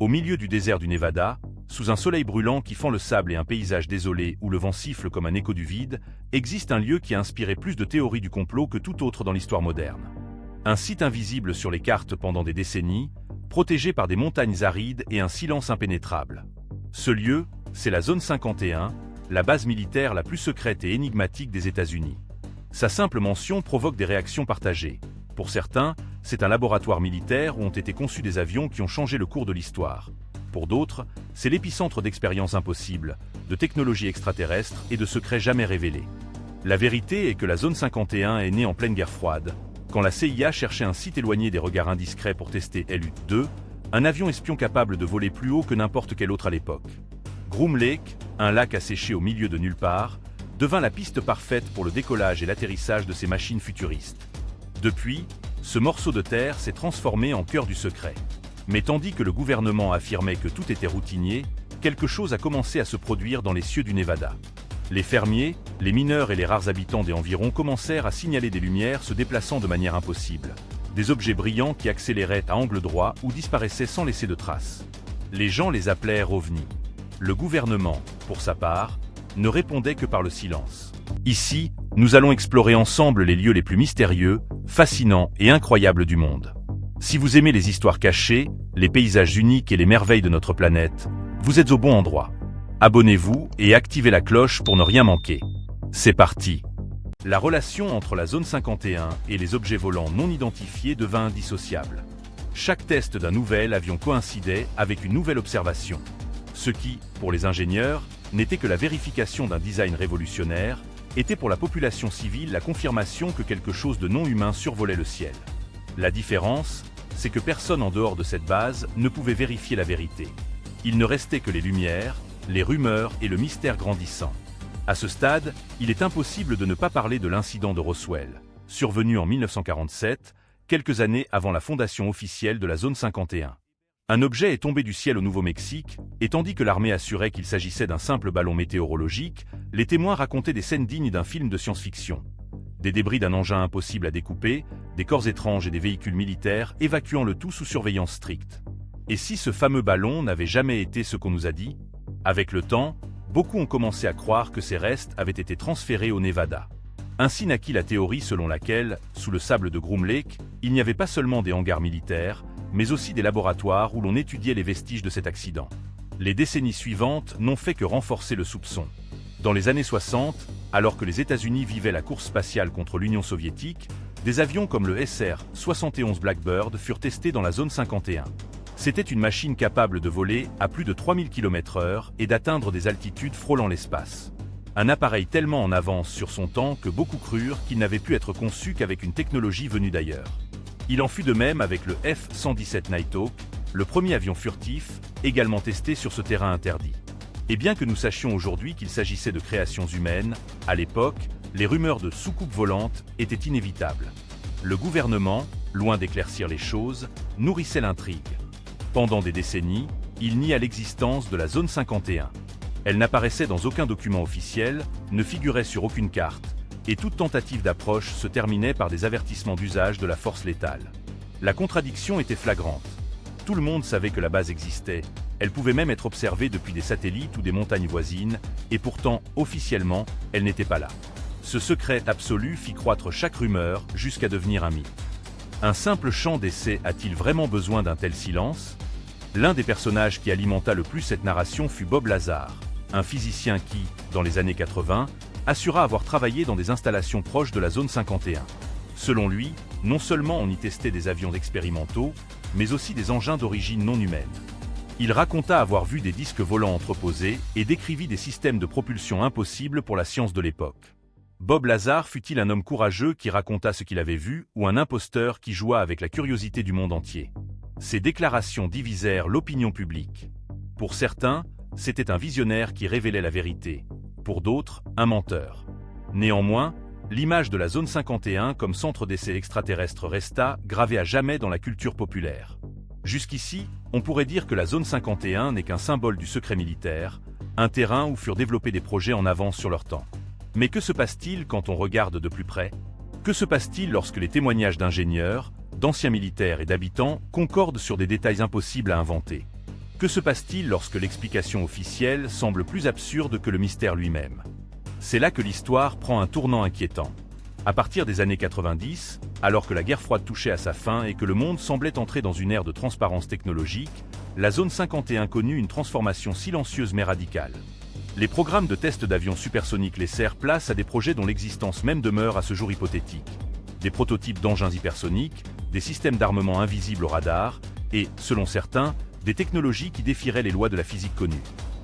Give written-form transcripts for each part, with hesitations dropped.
Au milieu du désert du Nevada, sous un soleil brûlant qui fend le sable et un paysage désolé où le vent siffle comme un écho du vide, existe un lieu qui a inspiré plus de théories du complot que tout autre dans l'histoire moderne. Un site invisible sur les cartes pendant des décennies, protégé par des montagnes arides et un silence impénétrable. Ce lieu, c'est la Zone 51, la base militaire la plus secrète et énigmatique des États-Unis. Sa simple mention provoque des réactions partagées. Pour certains, c'est un laboratoire militaire où ont été conçus des avions qui ont changé le cours de l'histoire. Pour d'autres, c'est l'épicentre d'expériences impossibles, de technologies extraterrestres et de secrets jamais révélés. La vérité est que la Zone 51 est née en pleine guerre froide, quand la CIA cherchait un site éloigné des regards indiscrets pour tester LU-2, un avion espion capable de voler plus haut que n'importe quel autre à l'époque. Groom Lake, un lac asséché au milieu de nulle part, devint la piste parfaite pour le décollage et l'atterrissage de ces machines futuristes. Depuis, ce morceau de terre s'est transformé en cœur du secret. Mais tandis que le gouvernement affirmait que tout était routinier, quelque chose a commencé à se produire dans les cieux du Nevada. Les fermiers, les mineurs et les rares habitants des environs commencèrent à signaler des lumières se déplaçant de manière impossible. Des objets brillants qui accéléraient à angle droit ou disparaissaient sans laisser de traces. Les gens les appelèrent ovnis. Le gouvernement, pour sa part, ne répondait que par le silence. Ici, nous allons explorer ensemble les lieux les plus mystérieux, fascinants et incroyables du monde. Si vous aimez les histoires cachées, les paysages uniques et les merveilles de notre planète, vous êtes au bon endroit. Abonnez-vous et activez la cloche pour ne rien manquer. C'est parti! La relation entre la Zone 51 et les objets volants non identifiés devint indissociable. Chaque test d'un nouvel avion coïncidait avec une nouvelle observation. Ce qui, pour les ingénieurs, n'était que la vérification d'un design révolutionnaire, était pour la population civile la confirmation que quelque chose de non humain survolait le ciel. La différence, c'est que personne en dehors de cette base ne pouvait vérifier la vérité. Il ne restait que les lumières, les rumeurs et le mystère grandissant. À ce stade, il est impossible de ne pas parler de l'incident de Roswell, survenu en 1947, quelques années avant la fondation officielle de la Zone 51. Un objet est tombé du ciel au Nouveau-Mexique, et tandis que l'armée assurait qu'il s'agissait d'un simple ballon météorologique, les témoins racontaient des scènes dignes d'un film de science-fiction. Des débris d'un engin impossible à découper, des corps étranges et des véhicules militaires évacuant le tout sous surveillance stricte. Et si ce fameux ballon n'avait jamais été ce qu'on nous a dit? Avec le temps, beaucoup ont commencé à croire que ces restes avaient été transférés au Nevada. Ainsi naquit la théorie selon laquelle, sous le sable de Groom Lake, il n'y avait pas seulement des hangars militaires, mais aussi des laboratoires où l'on étudiait les vestiges de cet accident. Les décennies suivantes n'ont fait que renforcer le soupçon. Dans les années 60, alors que les États-Unis vivaient la course spatiale contre l'Union soviétique, des avions comme le SR-71 Blackbird furent testés dans la Zone 51. C'était une machine capable de voler à plus de 3000 km/h et d'atteindre des altitudes frôlant l'espace. Un appareil tellement en avance sur son temps que beaucoup crurent qu'il n'avait pu être conçu qu'avec une technologie venue d'ailleurs. Il en fut de même avec le F-117 Nighthawk, le premier avion furtif, également testé sur ce terrain interdit. Et bien que nous sachions aujourd'hui qu'il s'agissait de créations humaines, à l'époque, les rumeurs de soucoupes volantes étaient inévitables. Le gouvernement, loin d'éclaircir les choses, nourrissait l'intrigue. Pendant des décennies, il nia l'existence de la Zone 51. Elle n'apparaissait dans aucun document officiel, ne figurait sur aucune carte, et toute tentative d'approche se terminait par des avertissements d'usage de la force létale. La contradiction était flagrante. Tout le monde savait que la base existait, elle pouvait même être observée depuis des satellites ou des montagnes voisines, et pourtant, officiellement, elle n'était pas là. Ce secret absolu fit croître chaque rumeur jusqu'à devenir un mythe. Un simple champ d'essai a-t-il vraiment besoin d'un tel silence? L'un des personnages qui alimenta le plus cette narration fut Bob Lazar, un physicien qui, dans les années 80, assura avoir travaillé dans des installations proches de la Zone 51. Selon lui, non seulement on y testait des avions expérimentaux, mais aussi des engins d'origine non humaine. Il raconta avoir vu des disques volants entreposés et décrivit des systèmes de propulsion impossibles pour la science de l'époque. Bob Lazar fut-il un homme courageux qui raconta ce qu'il avait vu ou un imposteur qui joua avec la curiosité du monde entier? Ces déclarations divisèrent l'opinion publique. Pour certains, c'était un visionnaire qui révélait la vérité. Pour d'autres, un menteur. Néanmoins, l'image de la Zone 51 comme centre d'essai extraterrestre resta gravée à jamais dans la culture populaire. Jusqu'ici, on pourrait dire que la Zone 51 n'est qu'un symbole du secret militaire, un terrain où furent développés des projets en avance sur leur temps. Mais que se passe-t-il quand on regarde de plus près? Que se passe-t-il lorsque les témoignages d'ingénieurs, d'anciens militaires et d'habitants concordent sur des détails impossibles à inventer? Que se passe-t-il lorsque l'explication officielle semble plus absurde que le mystère lui-même? C'est là que l'histoire prend un tournant inquiétant. À partir des années 90, alors que la guerre froide touchait à sa fin et que le monde semblait entrer dans une ère de transparence technologique, la zone 51 connut une transformation silencieuse mais radicale. Les programmes de test d'avions supersoniques laissèrent place à des projets dont l'existence même demeure à ce jour hypothétique. Des prototypes d'engins hypersoniques, des systèmes d'armement invisibles au radar et, selon certains, des technologies qui défieraient les lois de la physique connue.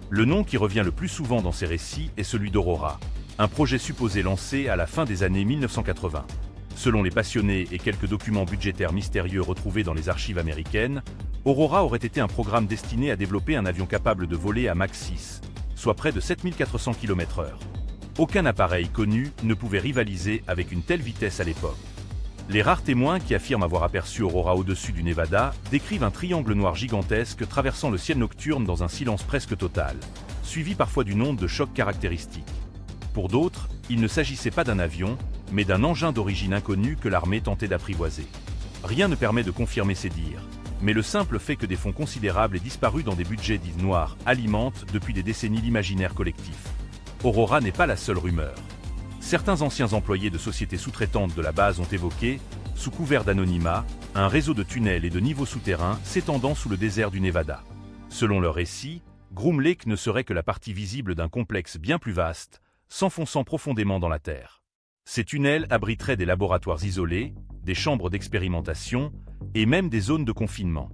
Le nom qui revient le plus souvent dans ces récits est celui d'Aurora, un projet supposé lancé à la fin des années 1980. Selon les passionnés et quelques documents budgétaires mystérieux retrouvés dans les archives américaines, Aurora aurait été un programme destiné à développer un avion capable de voler à Mach 6, soit près de 7400 km/h. Aucun appareil connu ne pouvait rivaliser avec une telle vitesse à l'époque. Les rares témoins qui affirment avoir aperçu Aurora au-dessus du Nevada décrivent un triangle noir gigantesque traversant le ciel nocturne dans un silence presque total, suivi parfois d'une onde de choc caractéristique. Pour d'autres, il ne s'agissait pas d'un avion, mais d'un engin d'origine inconnue que l'armée tentait d'apprivoiser. Rien ne permet de confirmer ces dires, mais le simple fait que des fonds considérables aient disparu dans des budgets dits noirs alimente depuis des décennies l'imaginaire collectif. Aurora n'est pas la seule rumeur. Certains anciens employés de sociétés sous-traitantes de la base ont évoqué, sous couvert d'anonymat, un réseau de tunnels et de niveaux souterrains s'étendant sous le désert du Nevada. Selon leur récit, Groom Lake ne serait que la partie visible d'un complexe bien plus vaste, s'enfonçant profondément dans la terre. Ces tunnels abriteraient des laboratoires isolés, des chambres d'expérimentation et même des zones de confinement.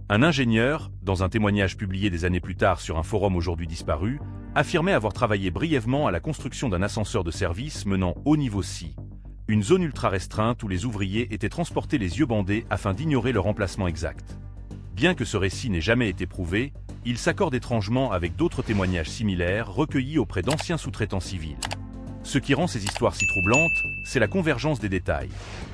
Un ingénieur, dans un témoignage publié des années plus tard sur un forum aujourd'hui disparu, affirmait avoir travaillé brièvement à la construction d'un ascenseur de service menant au niveau C, une zone ultra restreinte où les ouvriers étaient transportés les yeux bandés afin d'ignorer leur emplacement exact. Bien que ce récit n'ait jamais été prouvé, il s'accorde étrangement avec d'autres témoignages similaires recueillis auprès d'anciens sous-traitants civils. Ce qui rend ces histoires si troublantes, c'est la convergence des détails.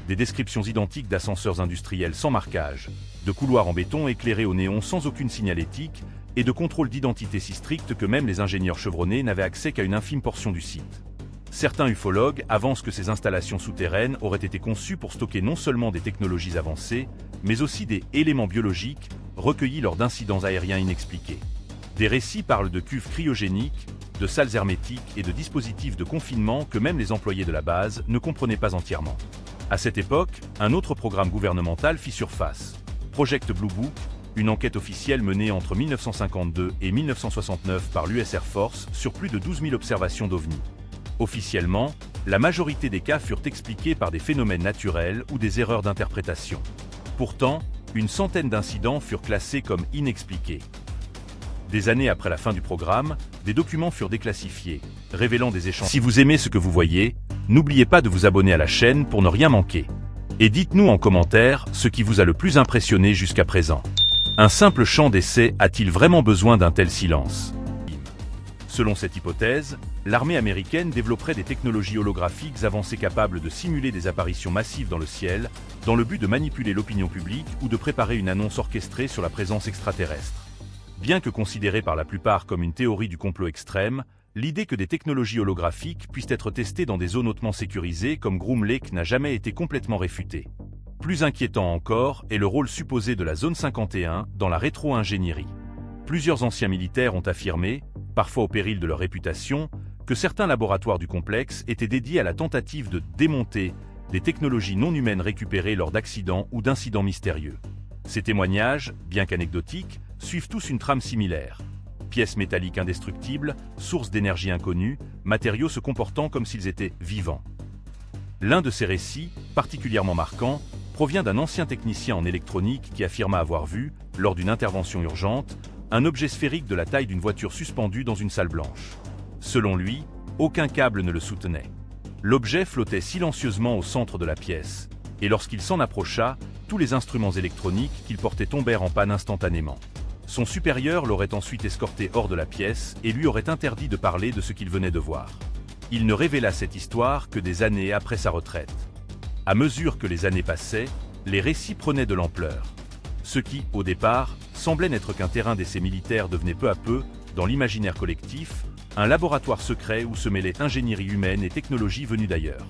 Des descriptions identiques d'ascenseurs industriels sans marquage, de couloirs en béton éclairés au néon sans aucune signalétique, et de contrôles d'identité si stricts que même les ingénieurs chevronnés n'avaient accès qu'à une infime portion du site. Certains ufologues avancent que ces installations souterraines auraient été conçues pour stocker non seulement des technologies avancées, mais aussi des éléments biologiques recueillis lors d'incidents aériens inexpliqués. Des récits parlent de cuves cryogéniques, de salles hermétiques et de dispositifs de confinement que même les employés de la base ne comprenaient pas entièrement. À cette époque, un autre programme gouvernemental fit surface. Project Blue Book, une enquête officielle menée entre 1952 et 1969 par l'US Air Force sur plus de 12 000 observations d'OVNI. Officiellement, la majorité des cas furent expliqués par des phénomènes naturels ou des erreurs d'interprétation. Pourtant, une centaine d'incidents furent classés comme inexpliqués. Des années après la fin du programme, des documents furent déclassifiés, révélant des échanges. Si vous aimez ce que vous voyez, n'oubliez pas de vous abonner à la chaîne pour ne rien manquer. Et dites-nous en commentaire ce qui vous a le plus impressionné jusqu'à présent. Un simple champ d'essai a-t-il vraiment besoin d'un tel silence? Selon cette hypothèse, l'armée américaine développerait des technologies holographiques avancées capables de simuler des apparitions massives dans le ciel, dans le but de manipuler l'opinion publique ou de préparer une annonce orchestrée sur la présence extraterrestre. Bien que considérée par la plupart comme une théorie du complot extrême, l'idée que des technologies holographiques puissent être testées dans des zones hautement sécurisées comme Groom Lake n'a jamais été complètement réfutée. Plus inquiétant encore est le rôle supposé de la zone 51 dans la rétro-ingénierie. Plusieurs anciens militaires ont affirmé, parfois au péril de leur réputation, que certains laboratoires du complexe étaient dédiés à la tentative de démonter des technologies non humaines récupérées lors d'accidents ou d'incidents mystérieux. Ces témoignages, bien qu'anecdotiques, suivent tous une trame similaire. Pièces métalliques indestructibles, sources d'énergie inconnue, matériaux se comportant comme s'ils étaient vivants. L'un de ces récits, particulièrement marquant, provient d'un ancien technicien en électronique qui affirma avoir vu, lors d'une intervention urgente, un objet sphérique de la taille d'une voiture suspendu dans une salle blanche. Selon lui, aucun câble ne le soutenait. L'objet flottait silencieusement au centre de la pièce, et lorsqu'il s'en approcha, tous les instruments électroniques qu'il portait tombèrent en panne instantanément. Son supérieur l'aurait ensuite escorté hors de la pièce et lui aurait interdit de parler de ce qu'il venait de voir. Il ne révéla cette histoire que des années après sa retraite. À mesure que les années passaient, les récits prenaient de l'ampleur. Ce qui, au départ, semblait n'être qu'un terrain d'essai militaire devenait peu à peu, dans l'imaginaire collectif, un laboratoire secret où se mêlaient ingénierie humaine et technologie venues d'ailleurs.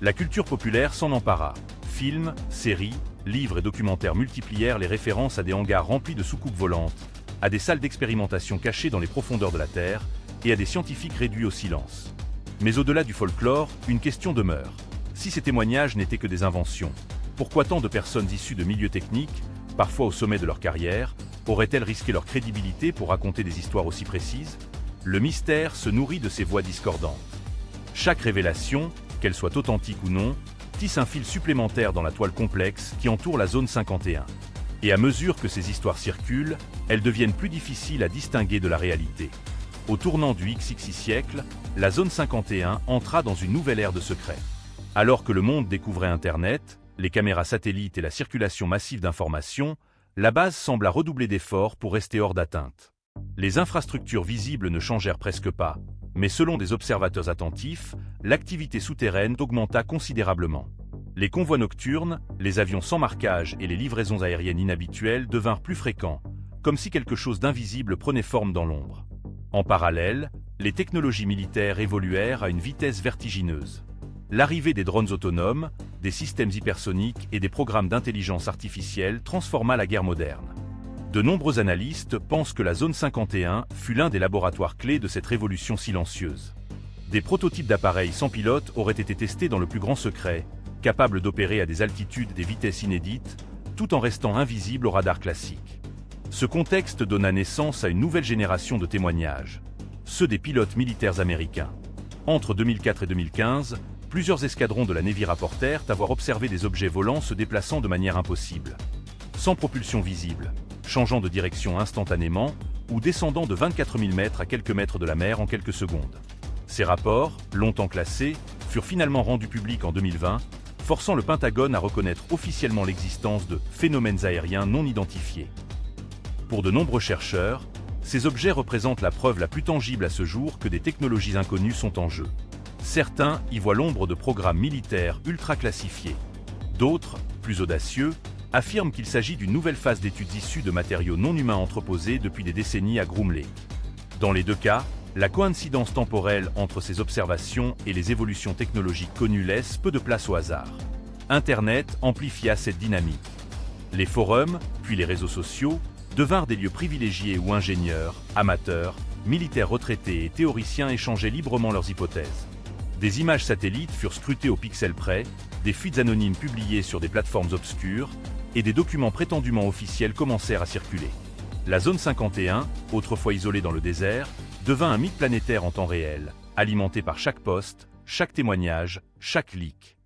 La culture populaire s'en empara. Films, séries, livres et documentaires multiplièrent les références à des hangars remplis de soucoupes volantes, à des salles d'expérimentation cachées dans les profondeurs de la Terre et à des scientifiques réduits au silence. Mais au-delà du folklore, une question demeure. Si ces témoignages n'étaient que des inventions, pourquoi tant de personnes issues de milieux techniques, parfois au sommet de leur carrière, auraient-elles risqué leur crédibilité pour raconter des histoires aussi précises? Le mystère se nourrit de ces voix discordantes. Chaque révélation, qu'elle soit authentique ou non, tisse un fil supplémentaire dans la toile complexe qui entoure la zone 51. Et à mesure que ces histoires circulent, elles deviennent plus difficiles à distinguer de la réalité. Au tournant du XXI siècle, la zone 51 entra dans une nouvelle ère de secrets. Alors que le monde découvrait Internet, les caméras satellites et la circulation massive d'informations, la base sembla redoubler d'efforts pour rester hors d'atteinte. Les infrastructures visibles ne changèrent presque pas, mais selon des observateurs attentifs, l'activité souterraine augmenta considérablement. Les convois nocturnes, les avions sans marquage et les livraisons aériennes inhabituelles devinrent plus fréquents, comme si quelque chose d'invisible prenait forme dans l'ombre. En parallèle, les technologies militaires évoluèrent à une vitesse vertigineuse. L'arrivée des drones autonomes, des systèmes hypersoniques et des programmes d'intelligence artificielle transforma la guerre moderne. De nombreux analystes pensent que la zone 51 fut l'un des laboratoires clés de cette révolution silencieuse. Des prototypes d'appareils sans pilote auraient été testés dans le plus grand secret, capables d'opérer à des altitudes et des vitesses inédites, tout en restant invisibles au radar classique. Ce contexte donna naissance à une nouvelle génération de témoignages, ceux des pilotes militaires américains. Entre 2004 et 2015, plusieurs escadrons de la Navy rapportèrent avoir observé des objets volants se déplaçant de manière impossible, sans propulsion visible, changeant de direction instantanément ou descendant de 24 000 mètres à quelques mètres de la mer en quelques secondes. Ces rapports, longtemps classés, furent finalement rendus publics en 2020, forçant le Pentagone à reconnaître officiellement l'existence de phénomènes aériens non identifiés. Pour de nombreux chercheurs, ces objets représentent la preuve la plus tangible à ce jour que des technologies inconnues sont en jeu. Certains y voient l'ombre de programmes militaires ultra classifiés. D'autres, plus audacieux, affirment qu'il s'agit d'une nouvelle phase d'études issues de matériaux non humains entreposés depuis des décennies à Groom Lake. Dans les deux cas, la coïncidence temporelle entre ces observations et les évolutions technologiques connues laisse peu de place au hasard. Internet amplifia cette dynamique. Les forums, puis les réseaux sociaux, devinrent des lieux privilégiés où ingénieurs, amateurs, militaires retraités et théoriciens échangeaient librement leurs hypothèses. Des images satellites furent scrutées au pixel près, des fuites anonymes publiées sur des plateformes obscures, et des documents prétendument officiels commencèrent à circuler. La zone 51, autrefois isolée dans le désert, devint un mythe planétaire en temps réel, alimenté par chaque post, chaque témoignage, chaque leak.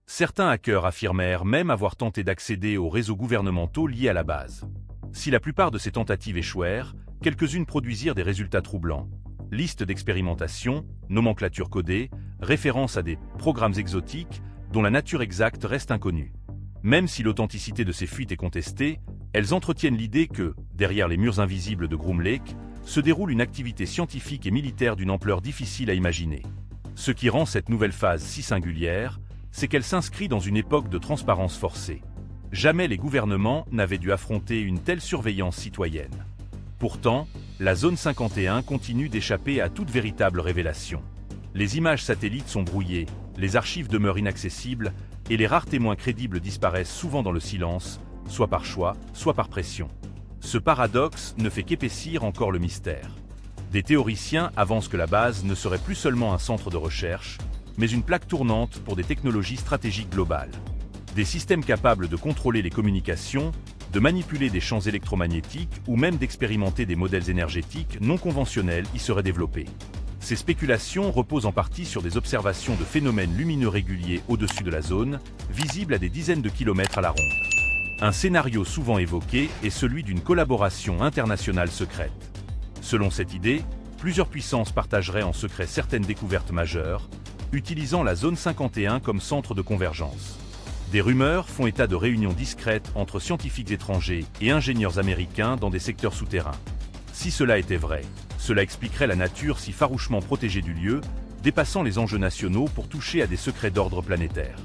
Certains hackers affirmèrent même avoir tenté d'accéder aux réseaux gouvernementaux liés à la base. Si la plupart de ces tentatives échouèrent, quelques-unes produisirent des résultats troublants. Listes d'expérimentation, nomenclature codée, références à des programmes exotiques dont la nature exacte reste inconnue. Même si l'authenticité de ces fuites est contestée, elles entretiennent l'idée que, derrière les murs invisibles de Groom Lake, se déroule une activité scientifique et militaire d'une ampleur difficile à imaginer. Ce qui rend cette nouvelle phase si singulière, c'est qu'elle s'inscrit dans une époque de transparence forcée. Jamais les gouvernements n'avaient dû affronter une telle surveillance citoyenne. Pourtant, la zone 51 continue d'échapper à toute véritable révélation. Les images satellites sont brouillées, les archives demeurent inaccessibles, et les rares témoins crédibles disparaissent souvent dans le silence, soit par choix, soit par pression. Ce paradoxe ne fait qu'épaissir encore le mystère. Des théoriciens avancent que la base ne serait plus seulement un centre de recherche, mais une plaque tournante pour des technologies stratégiques globales. Des systèmes capables de contrôler les communications, de manipuler des champs électromagnétiques ou même d'expérimenter des modèles énergétiques non conventionnels y seraient développés. Ces spéculations reposent en partie sur des observations de phénomènes lumineux réguliers au-dessus de la zone, visibles à des dizaines de kilomètres à la ronde. Un scénario souvent évoqué est celui d'une collaboration internationale secrète. Selon cette idée, plusieurs puissances partageraient en secret certaines découvertes majeures, utilisant la zone 51 comme centre de convergence. Des rumeurs font état de réunions discrètes entre scientifiques étrangers et ingénieurs américains dans des secteurs souterrains. Si cela était vrai, cela expliquerait la nature si farouchement protégée du lieu, dépassant les enjeux nationaux pour toucher à des secrets d'ordre planétaire.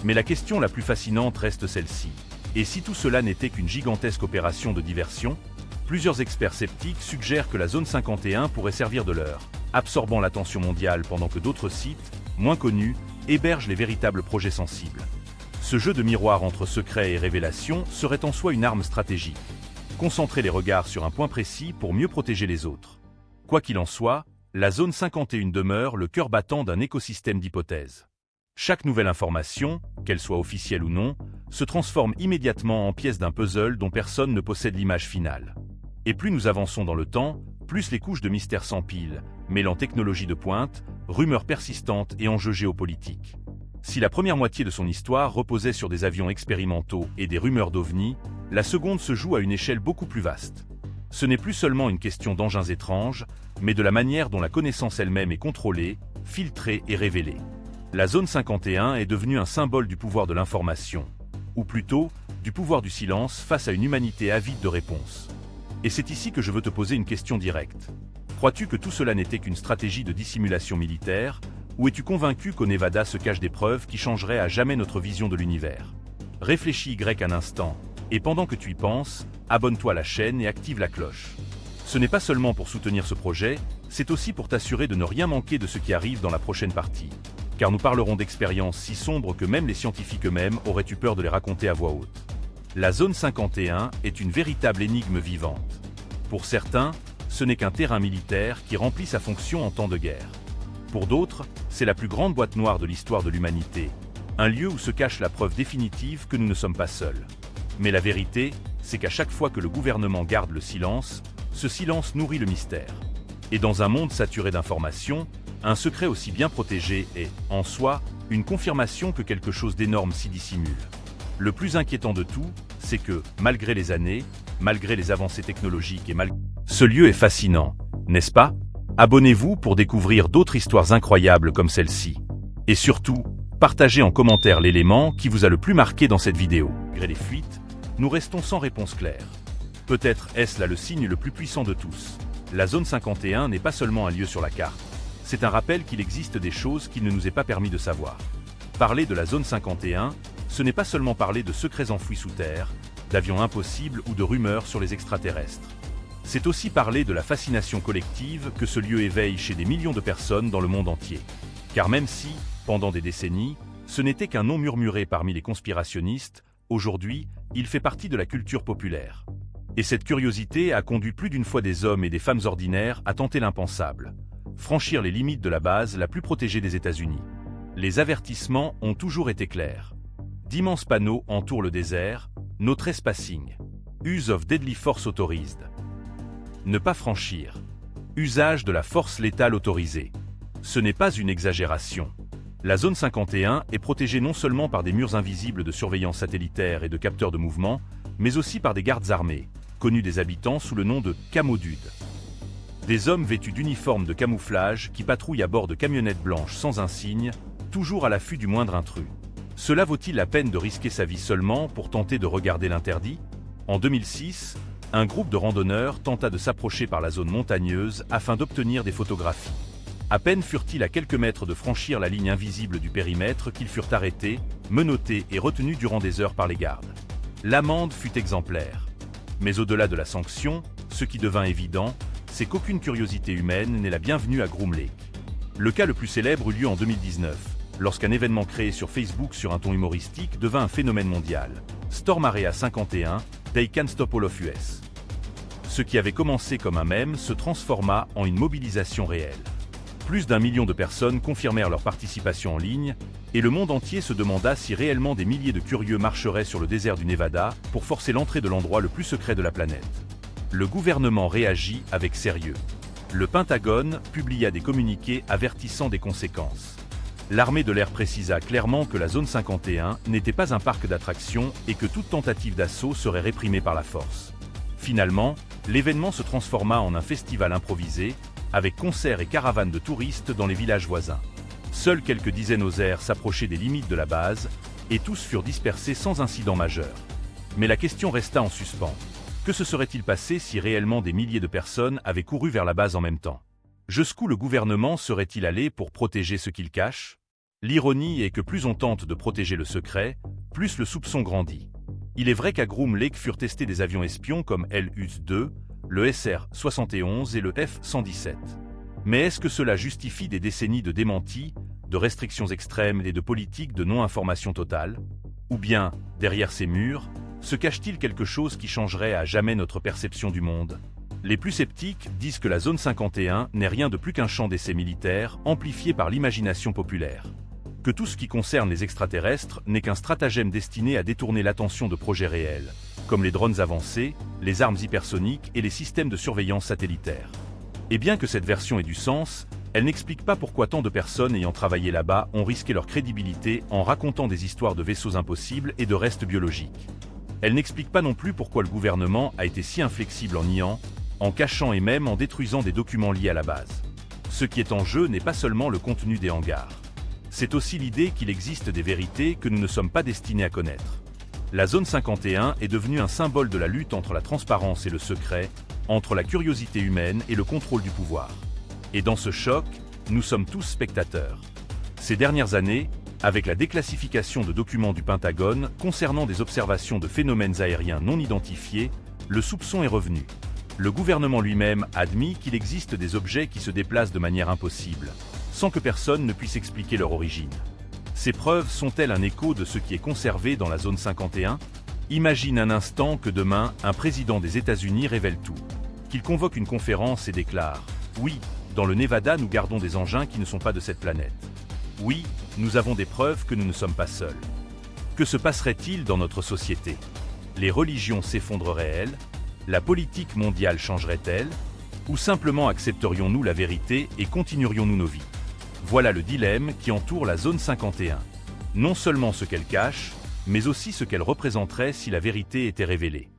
Mais la question la plus fascinante reste celle-ci. Et si tout cela n'était qu'une gigantesque opération de diversion? Plusieurs experts sceptiques suggèrent que la zone 51 pourrait servir de leurre, absorbant l'attention mondiale pendant que d'autres sites, moins connus, hébergent les véritables projets sensibles. Ce jeu de miroir entre secret et révélation serait en soi une arme stratégique. concentrer les regards sur un point précis pour mieux protéger les autres. Quoi qu'il en soit, la zone 51 demeure le cœur battant d'un écosystème d'hypothèses. Chaque nouvelle information, qu'elle soit officielle ou non, se transforme immédiatement en pièce d'un puzzle dont personne ne possède l'image finale. Et plus nous avançons dans le temps, plus les couches de mystère s'empilent, mêlant technologie de pointe, rumeurs persistantes et enjeux géopolitiques. Si la première moitié de son histoire reposait sur des avions expérimentaux et des rumeurs d'ovnis, la seconde se joue à une échelle beaucoup plus vaste. Ce n'est plus seulement une question d'engins étranges, mais de la manière dont la connaissance elle-même est contrôlée, filtrée et révélée. La zone 51 est devenue un symbole du pouvoir de l'information, ou plutôt, du pouvoir du silence face à une humanité avide de réponses. Et c'est ici que je veux te poser une question directe. Crois-tu que tout cela n'était qu'une stratégie de dissimulation militaire, ou es-tu convaincu qu'au Nevada se cachent des preuves qui changeraient à jamais notre vision de l'univers? Réfléchis un instant, et pendant que tu y penses, abonne-toi à la chaîne et active la cloche. Ce n'est pas seulement pour soutenir ce projet, c'est aussi pour t'assurer de ne rien manquer de ce qui arrive dans la prochaine partie. Car nous parlerons d'expériences si sombres que même les scientifiques eux-mêmes auraient eu peur de les raconter à voix haute. La zone 51 est une véritable énigme vivante. Pour certains, ce n'est qu'un terrain militaire qui remplit sa fonction en temps de guerre. Pour d'autres, c'est la plus grande boîte noire de l'histoire de l'humanité, un lieu où se cache la preuve définitive que nous ne sommes pas seuls. Mais la vérité, c'est qu'à chaque fois que le gouvernement garde le silence, ce silence nourrit le mystère. Et dans un monde saturé d'informations, un secret aussi bien protégé est, en soi, une confirmation que quelque chose d'énorme s'y dissimule. Le plus inquiétant de tout, c'est que, malgré les années, malgré les avancées technologiques et malgré... Ce lieu est fascinant, n'est-ce pas? Abonnez-vous pour découvrir d'autres histoires incroyables comme celle-ci. Et surtout, partagez en commentaire l'élément qui vous a le plus marqué dans cette vidéo. Malgré les fuites, nous restons sans réponse claire. Peut-être est-ce là le signe le plus puissant de tous. La zone 51 n'est pas seulement un lieu sur la carte. C'est un rappel qu'il existe des choses qu'il ne nous est pas permis de savoir. Parler de la zone 51, ce n'est pas seulement parler de secrets enfouis sous terre, d'avions impossibles ou de rumeurs sur les extraterrestres. C'est aussi parler de la fascination collective que ce lieu éveille chez des millions de personnes dans le monde entier. Car même si, pendant des décennies, ce n'était qu'un nom murmuré parmi les conspirationnistes, aujourd'hui, il fait partie de la culture populaire. Et cette curiosité a conduit plus d'une fois des hommes et des femmes ordinaires à tenter l'impensable. Franchir les limites de la base la plus protégée des États-Unis. Les avertissements ont toujours été clairs. D'immenses panneaux entourent le désert, no trespassing. Use of deadly force authorized. Ne pas franchir. Usage de la force létale autorisée. Ce n'est pas une exagération. La zone 51 est protégée non seulement par des murs invisibles de surveillance satellitaire et de capteurs de mouvement, mais aussi par des gardes armés, connus des habitants sous le nom de camodudes. Des hommes vêtus d'uniformes de camouflage qui patrouillent à bord de camionnettes blanches sans insigne, toujours à l'affût du moindre intrus. Cela vaut-il la peine de risquer sa vie seulement pour tenter de regarder l'interdit? En 2006, un groupe de randonneurs tenta de s'approcher par la zone montagneuse afin d'obtenir des photographies. À peine furent-ils à quelques mètres de franchir la ligne invisible du périmètre qu'ils furent arrêtés, menottés et retenus durant des heures par les gardes. L'amende fut exemplaire. Mais au-delà de la sanction, ce qui devint évident, c'est qu'aucune curiosité humaine n'est la bienvenue à Groom Lake. Le cas le plus célèbre eut lieu en 2019, lorsqu'un événement créé sur Facebook sur un ton humoristique devint un phénomène mondial. Storm Area 51, They Can't Stop All of US. Ce qui avait commencé comme un mème se transforma en une mobilisation réelle. Plus d'1 million de personnes confirmèrent leur participation en ligne, et le monde entier se demanda si réellement des milliers de curieux marcheraient sur le désert du Nevada pour forcer l'entrée de l'endroit le plus secret de la planète. Le gouvernement réagit avec sérieux. Le Pentagone publia des communiqués avertissant des conséquences. L'armée de l'air précisa clairement que la zone 51 n'était pas un parc d'attractions et que toute tentative d'assaut serait réprimée par la force. Finalement, l'événement se transforma en un festival improvisé, avec concerts et caravanes de touristes dans les villages voisins. Seules quelques dizaines osèrent s'approcher des limites de la base, et tous furent dispersés sans incident majeur. Mais la question resta en suspens. Que se serait-il passé si réellement des milliers de personnes avaient couru vers la base en même temps? Jusqu'où le gouvernement serait-il allé pour protéger ce qu'il cache? L'ironie est que plus on tente de protéger le secret, plus le soupçon grandit. Il est vrai qu'à Groom Lake furent testés des avions espions comme l'US-2, le SR-71 et le F-117. Mais est-ce que cela justifie des décennies de démentis, de restrictions extrêmes et de politiques de non-information totale? Ou bien, derrière ces murs, Se cache-t-il quelque chose qui changerait à jamais notre perception du monde? Les plus sceptiques disent que la zone 51 n'est rien de plus qu'un champ d'essai militaire amplifié par l'imagination populaire. Que tout ce qui concerne les extraterrestres n'est qu'un stratagème destiné à détourner l'attention de projets réels, comme les drones avancés, les armes hypersoniques et les systèmes de surveillance satellitaire. Et bien que cette version ait du sens, elle n'explique pas pourquoi tant de personnes ayant travaillé là-bas ont risqué leur crédibilité en racontant des histoires de vaisseaux impossibles et de restes biologiques. Elle n'explique pas non plus pourquoi le gouvernement a été si inflexible en niant, en cachant et même en détruisant des documents liés à la base. Ce qui est en jeu n'est pas seulement le contenu des hangars. C'est aussi l'idée qu'il existe des vérités que nous ne sommes pas destinés à connaître. La zone 51 est devenue un symbole de la lutte entre la transparence et le secret, entre la curiosité humaine et le contrôle du pouvoir. Et dans ce choc, nous sommes tous spectateurs. Ces dernières années, avec la déclassification de documents du Pentagone concernant des observations de phénomènes aériens non identifiés, le soupçon est revenu. Le gouvernement lui-même a admis qu'il existe des objets qui se déplacent de manière impossible, sans que personne ne puisse expliquer leur origine. Ces preuves sont-elles un écho de ce qui est conservé dans la zone 51? Imagine un instant que demain, un président des États-Unis révèle tout. Qu'il convoque une conférence et déclare « Oui, dans le Nevada, nous gardons des engins qui ne sont pas de cette planète. Oui, nous avons des preuves que nous ne sommes pas seuls. » Que se passerait-il dans notre société? Les religions s'effondreraient-elles? La politique mondiale changerait-elle? Ou simplement accepterions-nous la vérité et continuerions-nous nos vies? Voilà le dilemme qui entoure la zone 51. Non seulement ce qu'elle cache, mais aussi ce qu'elle représenterait si la vérité était révélée.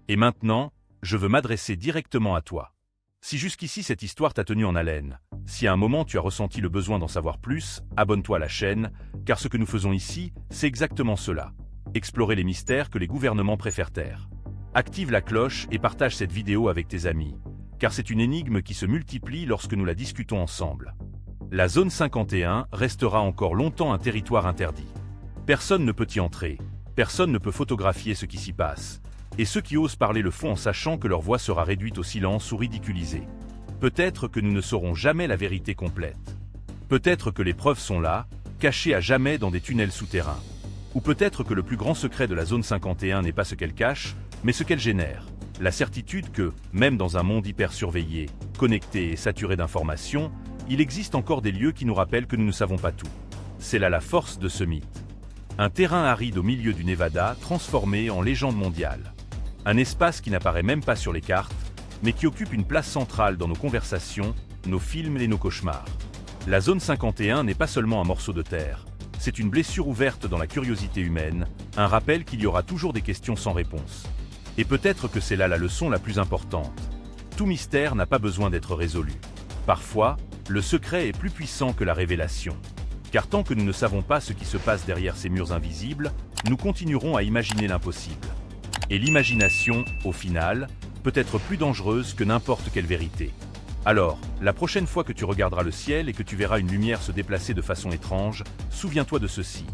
Et maintenant, je veux m'adresser directement à toi. Si jusqu'ici cette histoire t'a tenu en haleine, si à un moment tu as ressenti le besoin d'en savoir plus, abonne-toi à la chaîne, car ce que nous faisons ici, c'est exactement cela. Explorer les mystères que les gouvernements préfèrent taire. Active la cloche et partage cette vidéo avec tes amis, car c'est une énigme qui se multiplie lorsque nous la discutons ensemble. La zone 51 restera encore longtemps un territoire interdit. Personne ne peut y entrer, personne ne peut photographier ce qui s'y passe, et ceux qui osent parler le font en sachant que leur voix sera réduite au silence ou ridiculisée. Peut-être que nous ne saurons jamais la vérité complète. Peut-être que les preuves sont là, cachées à jamais dans des tunnels souterrains. Ou peut-être que le plus grand secret de la zone 51 n'est pas ce qu'elle cache, mais ce qu'elle génère. La certitude que, même dans un monde hyper surveillé, connecté et saturé d'informations, il existe encore des lieux qui nous rappellent que nous ne savons pas tout. C'est là la force de ce mythe. Un terrain aride au milieu du Nevada transformé en légende mondiale. Un espace qui n'apparaît même pas sur les cartes, mais qui occupe une place centrale dans nos conversations, nos films et nos cauchemars. La zone 51 n'est pas seulement un morceau de terre, c'est une blessure ouverte dans la curiosité humaine, un rappel qu'il y aura toujours des questions sans réponse. Et peut-être que c'est là la leçon la plus importante. Tout mystère n'a pas besoin d'être résolu. Parfois, le secret est plus puissant que la révélation. Car tant que nous ne savons pas ce qui se passe derrière ces murs invisibles, nous continuerons à imaginer l'impossible. Et l'imagination, au final, peut être plus dangereuse que n'importe quelle vérité. Alors, la prochaine fois que tu regarderas le ciel et que tu verras une lumière se déplacer de façon étrange, souviens-toi de ceci.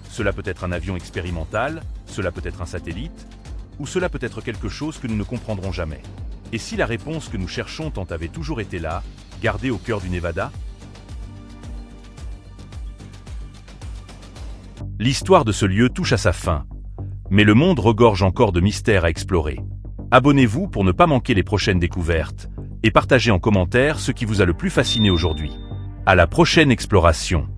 Cela peut être un avion expérimental, cela peut être un satellite, ou cela peut être quelque chose que nous ne comprendrons jamais. Et si la réponse que nous cherchons tant avait toujours été là, gardée au cœur du Nevada? L'histoire de ce lieu touche à sa fin, mais le monde regorge encore de mystères à explorer. Abonnez-vous pour ne pas manquer les prochaines découvertes, et partagez en commentaire ce qui vous a le plus fasciné aujourd'hui. À la prochaine exploration!